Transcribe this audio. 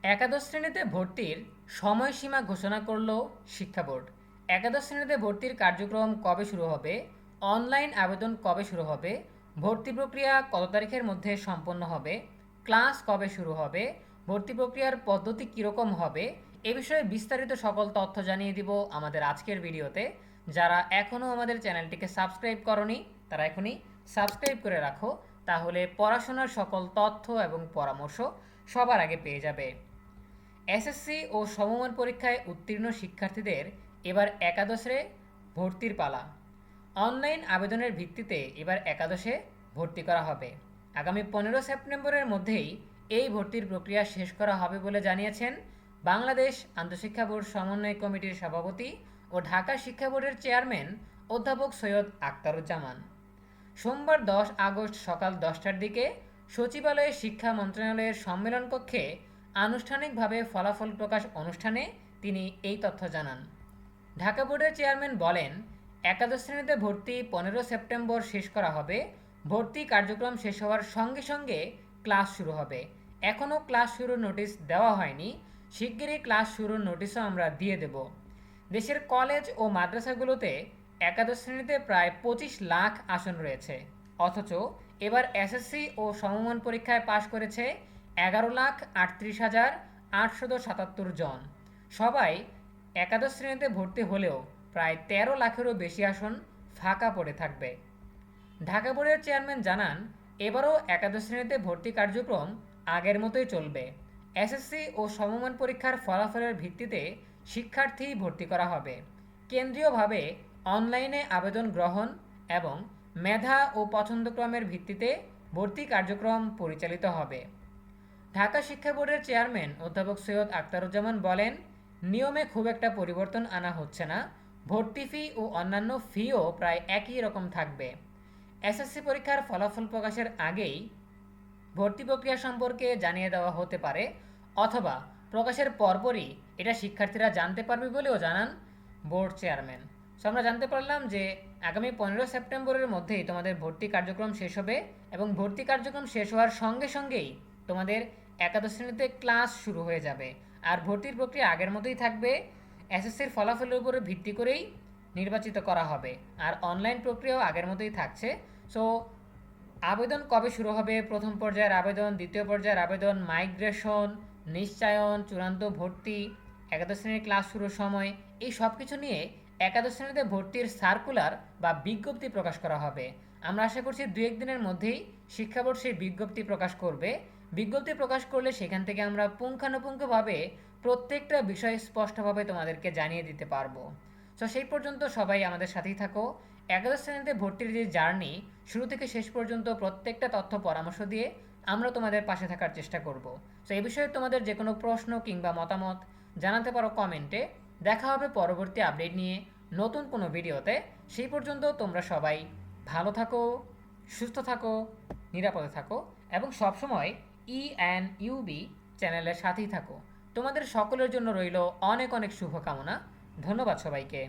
একাদশ শ্রেণীতে ভর্তির সময়সীমা ঘোষণা করল শিক্ষা বোর্ড। একাদশ শ্রেণীতে ভর্তির কার্যক্রম কবে শুরু হবে, অনলাইন আবেদন কবে শুরু হবে, ভর্তি প্রক্রিয়া কত তারিখের মধ্যে সম্পন্ন হবে, ক্লাস কবে শুরু হবে, ভর্তি প্রক্রিয়ার পদ্ধতি কীরকম হবে, এ বিষয়ে বিস্তারিত সকল তথ্য জানিয়ে দিব আমাদের আজকের ভিডিওতে। যারা এখনও আমাদের চ্যানেলটিকে সাবস্ক্রাইব করনি তারা এখনই সাবস্ক্রাইব করে রাখো, তাহলে পড়াশোনার সকল তথ্য এবং পরামর্শ সবার আগে পেয়ে যাবে। এসএসসি ও সমমান পরীক্ষায় উত্তীর্ণ শিক্ষার্থীদের এবার একাদশে ভর্তির পালা। অনলাইন আবেদনের ভিত্তিতে এবার একাদশে ভর্তি করা হবে। আগামী 15 সেপ্টেম্বরের মধ্যেই এই ভর্তির প্রক্রিয়া শেষ করা হবে বলে জানিয়েছেন বাংলাদেশ আন্তঃশিক্ষা বোর্ড সমন্বয় কমিটির সভাপতি ও ঢাকা শিক্ষা বোর্ডের চেয়ারম্যান অধ্যাপক সৈয়দ আখতারুজ্জামান। সোমবার 10 আগস্ট সকাল 10টার দিকে সচিবালয়ে শিক্ষা মন্ত্রণালয়ের সম্মেলন কক্ষে আনুষ্ঠানিকভাবে ফলাফল প্রকাশ অনুষ্ঠানে তিনি এই তথ্য জানান। ঢাকা বোর্ডের চেয়ারম্যান বলেন, একাদশ শ্রেণীতে ভর্তি 15 সেপ্টেম্বর শেষ করা হবে। ভর্তি কার্যক্রম শেষ হওয়ার সঙ্গে সঙ্গে ক্লাস শুরু হবে। এখনও ক্লাস শুরুর নোটিশ দেওয়া হয়নি, শিগগিরই ক্লাস শুরুর নোটিশও আমরা দিয়ে দেব। দেশের কলেজ ও মাদ্রাসাগুলোতে একাদশ শ্রেণীতে প্রায় 25 লাখ আসন রয়েছে, অথচ এবার এসএসসি ও সমমান পরীক্ষায় পাশ করেছে 11,38,877 জন। সবাই একাদশ শ্রেণীতে ভর্তি হলেও প্রায় 13 লাখেরও বেশি আসন ফাঁকা পড়ে থাকবে। ঢাকা বোর্ডের চেয়ারম্যান জানান, এবারও একাদশ শ্রেণীতে ভর্তি কার্যক্রম আগের মতোই চলবে। এসএসসি ও সমমান পরীক্ষার ফলাফলের ভিত্তিতে শিক্ষার্থী ভর্তি করা হবে। কেন্দ্রীয়ভাবে অনলাইনে আবেদন গ্রহণ এবং মেধা ও পছন্দক্রমের ভিত্তিতে ভর্তি কার্যক্রম পরিচালিত হবে। ঢাকা শিক্ষা বোর্ডের চেয়ারম্যান অধ্যাপক সৈয়দ আখতারুজ্জামান বলেন, নিয়মে খুব একটা পরিবর্তন আনা হচ্ছে না। ভর্তি ফি ও অন্যান্য ফিও প্রায় একই রকম থাকবে। এসএসসি পরীক্ষার ফলাফল প্রকাশের আগেই ভর্তি প্রক্রিয়া সম্পর্কে জানিয়ে দেওয়া হতে পারে, অথবা প্রকাশের পরপরই এটা শিক্ষার্থীরা জানতে পারবে বলেও জানান বোর্ড চেয়ারম্যান। সো আমরা জানতে পারলাম যে আগামী 15 সেপ্টেম্বরের মধ্যেই তোমাদের ভর্তি কার্যক্রম শেষ হবে এবং ভর্তি কার্যক্রম শেষ হওয়ার সঙ্গে সঙ্গেই তোমাদের একাদশ শ্রেণীতে ক্লাস শুরু হয়ে যাবে। আর ভর্তির প্রক্রিয়া আগের মতোই থাকবে। এসএসসির ফলাফলের উপরে ভিত্তি করেই নির্বাচিত করা হবে, আর অনলাইন প্রক্রিয়াও আগের মতোই থাকছে। সো আবেদন কবে শুরু হবে, প্রথম পর্যায়ের আবেদন, দ্বিতীয় পর্যায়ের আবেদন, মাইগ্রেশন, নিশ্চয়ন, চূড়ান্ত ভর্তি, একাদশ শ্রেণীর ক্লাস শুরুর সময়, এই সব কিছু নিয়ে একাদশ শ্রেণীতে ভর্তির সার্কুলার বা বিজ্ঞপ্তি প্রকাশ করা হবে। আমরা আশা করছি 2-1 দিনের মধ্যেই শিক্ষা বোর্ড সেই বিজ্ঞপ্তি প্রকাশ করবে। বিজ্ঞপ্তি প্রকাশ করলে সেখান থেকে আমরা পুঙ্খানুপুঙ্খভাবে প্রত্যেকটা বিষয় স্পষ্টভাবে তোমাদেরকে জানিয়ে দিতে পারবো। সো সেই পর্যন্ত সবাই আমাদের সাথেই থাকো। একাদশ শ্রেণীতে ভর্তির যে জার্নি, শুরু থেকে শেষ পর্যন্ত প্রত্যেকটা তথ্য পরামর্শ দিয়ে আমরা তোমাদের পাশে থাকার চেষ্টা করব। সো এই বিষয়ে তোমাদের যে কোনো প্রশ্ন কিংবা মতামত জানাতে পারো কমেন্টে। দেখা হবে পরবর্তী আপডেট নিয়ে নতুন কোনো ভিডিওতে। সেই পর্যন্ত তোমরা সবাই ভালো থাকো, সুস্থ থাকো, নিরাপদে থাকো এবং সবসময় ENUB চ্যানেলের সাথেই থাকো। তোমাদের সকলের জন্য রইল অনেক অনেক শুভকামনা। ধন্যবাদ সবাইকে।